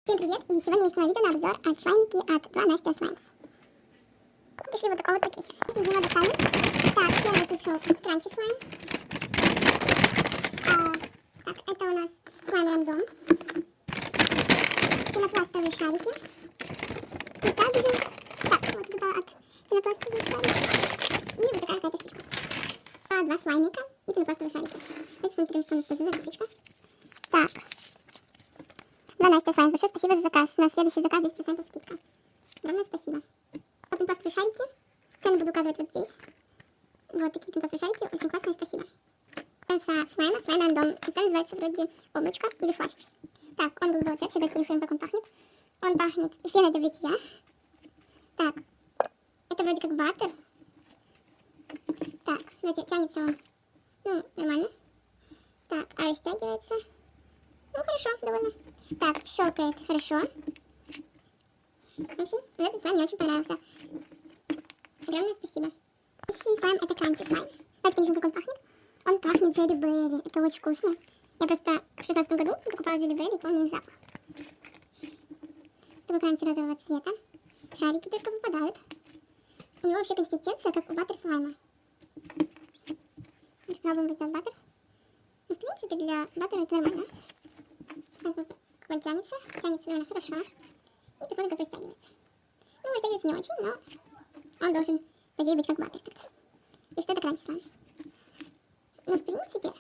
Всем привет! И сегодня есть новое видео на обзор от слаймики от 2 Настя Слаймс. Пришли вот такого вот пакете. Эти немного достали. Так, первый тут кранчи слайм. Так, это у нас слайм рандом. Пенопластовые шарики. И также... Так, вот тут от пенопластовые шарики. И вот такая какая-то штучка. Два слаймика и пенопластовые шарики. Давайте посмотрим, что у нас за записочка. Так. Да, Настя Слаймс, большое спасибо за заказ. На следующий заказ 10% скидка. Огромное спасибо. Пенопластовые шарики. Цены буду указывать вот здесь. Вот такие пенопластовые шарики. Очень классные, спасибо. Слайм рандом. Это называется вроде облачко или флафф. Так, он был цвет. Сейчас понюхаем, как он пахнет. Он пахнет пеной для бритья. Так, это вроде как баттер. Так, знаете, тянется он, ну, нормально. Так, а растягивается, ну, хорошо, довольно. Так, щелкает хорошо. В общем, этот слайм мне очень понравился. Огромное спасибо. Следующий слайм — это кранчи слайм. Давайте понюхаем, как он пахнет. Он пахнет джерри берри. Это очень вкусно. Я просто в 16 году покупала джерри берри и помню запах. Такой кранчи розового цвета. Шарики только выпадают. У него вообще консистенция, как у баттер слайма. Попробуем сделать баттер. Ну, в принципе, для баттера это нормально. Так, как он тянется. Тянется довольно хорошо. И посмотрим, как растягивается. Ну, растягивается не очень, но он должен, по идее, быть как баттер тогда. И что это кранчи слайм. Ну, в принципе,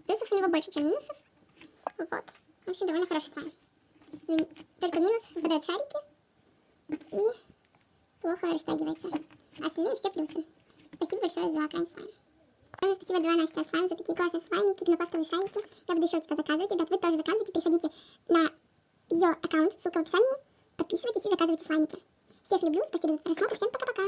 плюсов у него больше, чем минусов. Вот. Вообще довольно хороший слайм. Только минус — выпадают шарики и плохо растягивается. А остальные все плюсы. Спасибо большое за кранчи слайм. Спасибо, 2 Настя Слайм, за такие классные слаймики, пенопластовые шарики. Я буду еще у тебя заказывать. Ребят, вы тоже заказывайте. Переходите на ее аккаунт, ссылка в описании. Подписывайтесь и заказывайте слаймики. Всех люблю, спасибо за просмотр. Всем пока-пока.